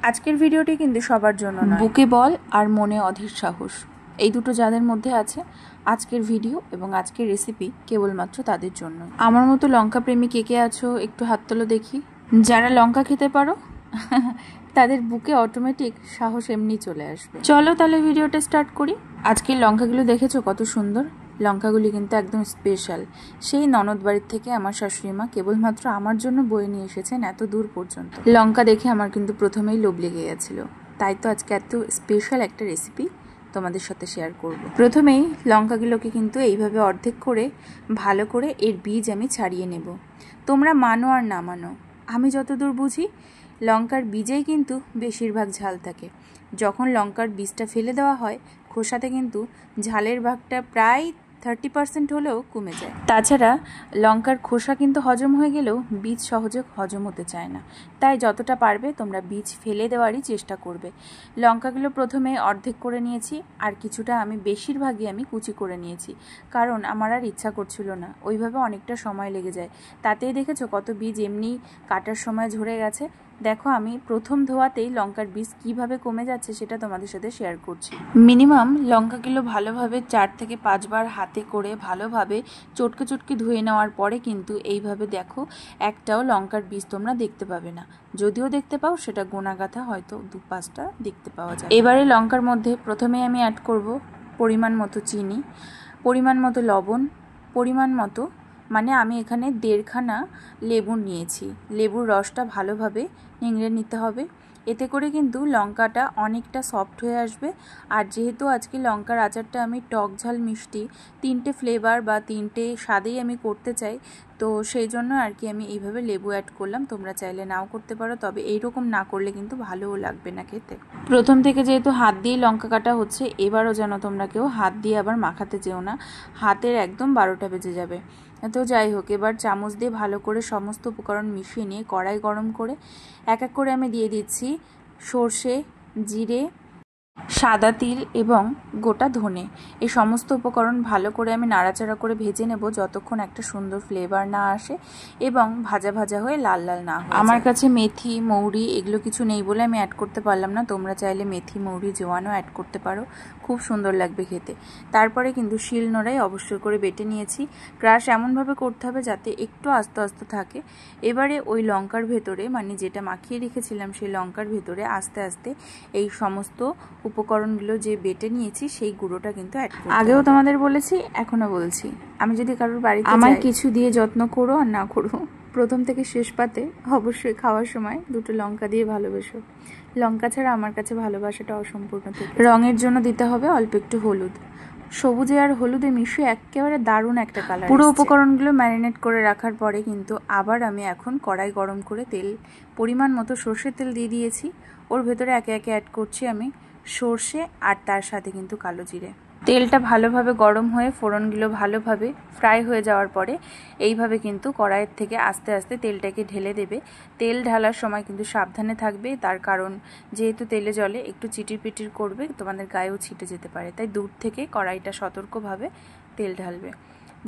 আজকের ভিডিওটি কিন্তু সবার জন্য নয়। বুকে বল আর মনে অধীর সাহস, এই দুটো যাদের মধ্যে আছে আজকের ভিডিও এবং আজকের রেসিপি কেবলমাত্র তাদের জন্য। আমার মতো লঙ্কা প্রেমী কে কে আছো একটু হাত তোলো দেখি। যারা লঙ্কা খেতে পারো তাদের বুকে অটোমেটিক সাহস এমনি চলে আসবে। চলো তাহলে ভিডিওটা স্টার্ট করি। আজকের লঙ্কাগুলো দেখেছো কত সুন্দর। লঙ্কাগুলি কিন্তু একদম স্পেশাল। সেই ননদ বাড়ির থেকে আমার শাশুড়ি মা কেবলমাত্র আমার জন্য বয়ে নিয়ে এসেছেন এত দূর পর্যন্ত। লঙ্কা দেখে আমার কিন্তু প্রথমেই লোভ লেগে গেছিল, তাই তো আজকে এত স্পেশাল একটা রেসিপি তোমাদের সাথে শেয়ার করব। প্রথমেই লঙ্কাগুলোকে কিন্তু এইভাবে অর্ধেক করে ভালো করে এর বীজ আমি ছাড়িয়ে নেব। তোমরা মানো আর না মানো, আমি যতদূর বুঝি লঙ্কার বীজেই কিন্তু বেশিরভাগ ঝাল থাকে। যখন লঙ্কার বীজটা ফেলে দেওয়া হয় খোসাতে কিন্তু ঝালের ভাগটা প্রায় 30% হলেও কমে যায়। তাছাড়া লঙ্কার খোসা কিন্তু হজম হয়ে গেলেও বীজ সহজে হজম হতে চায় না, তাই যতটা পারবে তোমরা বীজ ফেলে দেওয়ারই চেষ্টা করবে। লঙ্কাগুলো প্রথমে অর্ধেক করে নিয়েছি, আর কিছুটা আমি বেশিরভাগই আমি কুচি করে নিয়েছি, কারণ আমার আর ইচ্ছা করছিল না, ওইভাবে অনেকটা সময় লেগে যায়। তাতেই দেখেছো কত বীজ এমনি কাটার সময় ঝরে গেছে। দেখো আমি প্রথম ধোয়াতেই লঙ্কার বীজ কিভাবে কমে যাচ্ছে সেটা তোমাদের সাথে শেয়ার করছি। মিনিমাম লঙ্কাগুলো ভালোভাবে 4 থেকে 5 বার হাতে করে ভালোভাবে চটকে চটকে ধুয়ে নেওয়ার পরে কিন্তু এইভাবে দেখো একটাও লঙ্কার বীজ তোমরা দেখতে পাবে না। যদিও দেখতে পাও সেটা গোনাগাথা হয়তো 2-5টা দেখতে পাওয়া যায়। এবারে লঙ্কার মধ্যে প্রথমে আমি অ্যাড করব পরিমাণ মতো চিনি, পরিমাণ মতো লবণ, পরিমাণ মতো মানে আমি এখানে 1.5 খানা লেবু নিয়েছি। লেবুর রসটা ভালোভাবে নিংড়ে নিতে হবে, এতে করে কিন্তু লঙ্কাটা অনেকটা সফট হয়ে আসবে। আর যেহেতু আজকে লঙ্কার আচারটা আমি টক ঝাল মিষ্টি 3টে ফ্লেভার বা 3টে স্বাদেই আমি করতে চাই, তো সেই জন্য আর কি আমি এইভাবে লেবু অ্যাড করলাম। তোমরা চাইলে নাও করতে পারো, তবে এইরকম না করলে কিন্তু ভালোও লাগবে না খেতে। প্রথম থেকে যেহেতু হাত দিয়ে লঙ্কা কাটা হচ্ছে, এবারও যেন তোমরা কেউ হাত দিয়ে আবার মাখাতে যেও না, হাতের একদম 12টা বেজে যাবে। তো যাই হোক, এবার চামচ দিয়ে ভালো করে সমস্ত উপকরণ মিশিয়ে নিয়ে কড়াই গরম করে এক এক করে আমি দিয়ে দিচ্ছি সর্ষে, জিরে, সাদা তিল এবং গোটা ধনে। এই সমস্ত উপকরণ ভালো করে আমি নাড়াচাড়া করে ভেজে নেব যতক্ষণ একটা সুন্দর ফ্লেভার না আসে এবং ভাজা ভাজা হয়ে লাল লাল না হয়। আমার কাছে মেথি, মৌরি এগুলো কিছু নেই বলে আমি অ্যাড করতে পারলাম না। তোমরা চাইলে মেথি, মৌরি, জোয়ানও অ্যাড করতে পারো, খুব সুন্দর লাগবে খেতে। তারপরে কিন্তু শিলনোড়ায় অবশ্যই করে বেটে নিয়েছি। ক্রাশ এমনভাবে করতে হবে যাতে একটু আস্তে আস্তে থাকে। এবারে ওই লঙ্কার ভেতরে মানে যেটা মাখিয়ে রেখেছিলাম সেই লঙ্কার ভেতরে আস্তে আস্তে এই সমস্ত উপকরণগুলো যে বেটে নিয়েছি সেই গুঁড়োটা কিন্তু অ্যাড করতে হবে। আগেও তোমাদের বলেছি, এখনো বলছি, আমি যদি কারোর বাড়িতে আমার কিছু দিয়ে যত্ন করো আর না করো, প্রথম থেকে শেষ পাতে অবশ্যই খাওয়ার সময় 2টো লঙ্কা দিয়ে ভালোবাসো। লঙ্কা ছাড়া আমার কাছে ভালোবাসাটা অসম্পূর্ণ থাকে। রঙের জন্য দিতে হবে অল্প একটু হলুদ। সবুজে আর হলুদে মিশিয়ে একেবারে দারুণ একটা কালার। পুরো উপকরণগুলো ম্যারিনেট করে রাখার পরে কিন্তু আবার আমি এখন কড়াই গরম করে তেল পরিমাণ মতো সর্ষের তেল দিয়ে দিয়েছি। ওর ভেতরে একে একে অ্যাড করছি আমি সর্ষে আর তার সাথে কিন্তু কালো জিরে। তেলটা ভালোভাবে গরম হয়ে ফোড়নগুলো ভালোভাবে ফ্রাই হয়ে যাওয়ার পরে এইভাবে কিন্তু কড়াইয়ের থেকে আস্তে আস্তে তেলটাকে ঢেলে দেবে। তেল ঢালার সময় কিন্তু সাবধানে থাকবে, তার কারণ যেহেতু তেলে জলে একটু চিটির পিটির করবে, তোমাদের গায়েও ছিটে যেতে পারে, তাই দূর থেকে কড়াইটা সতর্কভাবে তেল ঢালবে।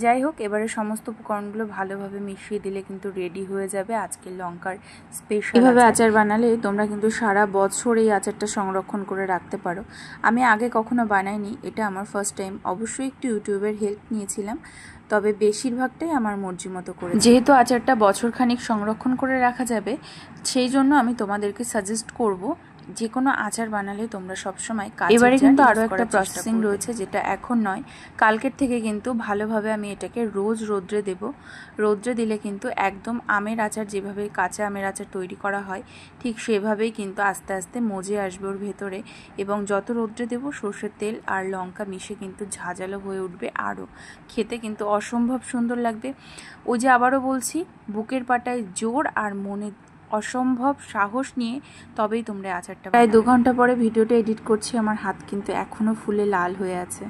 যাই হোক, এবারে সমস্ত উপকরণগুলো ভালোভাবে মিশিয়ে দিলে কিন্তু রেডি হয়ে যাবে আজকের লঙ্কার স্পেশাল। এভাবে আচার বানালে তোমরা কিন্তু সারা বছর এই আচারটা সংরক্ষণ করে রাখতে পারো। আমি আগে কখনো বানাইনি, এটা আমার ফার্স্ট টাইম। অবশ্যই একটু ইউটিউবের হেল্প নিয়েছিলাম, তবে বেশিরভাগটাই আমার মর্জি মতো করে। যেহেতু আচারটা বছরখানিক সংরক্ষণ করে রাখা যাবে, সেই জন্য আমি তোমাদেরকে সাজেস্ট করব যে কোনো আচার বানালে তোমরা সবসময় এবারে কিন্তু আরও একটা প্রসেসিং রয়েছে, যেটা এখন নয়, কালকের থেকে কিন্তু ভালোভাবে আমি এটাকে রোজ রোদ্রে দেব। রোদ্রে দিলে কিন্তু একদম আমের আচার যেভাবে কাঁচা আমের আচার তৈরি করা হয় ঠিক সেভাবেই কিন্তু আস্তে আস্তে মজে আসবে ওর ভেতরে, এবং যত রোদ্রে দেব সর্ষের তেল আর লঙ্কা মিশে কিন্তু ঝাঁঝালো হয়ে উঠবে, আরও খেতে কিন্তু অসম্ভব সুন্দর লাগবে। ওই যে আবারও বলছি, বুকের পাটায় জোর আর মনে অসম্ভব সাহস নিয়ে তবেই তোমরা আচারটা। প্রায় 2 ঘন্টা পরে ভিডিওটা এডিট করছি, আমার হাত কিন্তু এখনও ফুলে লাল হয়ে আছে।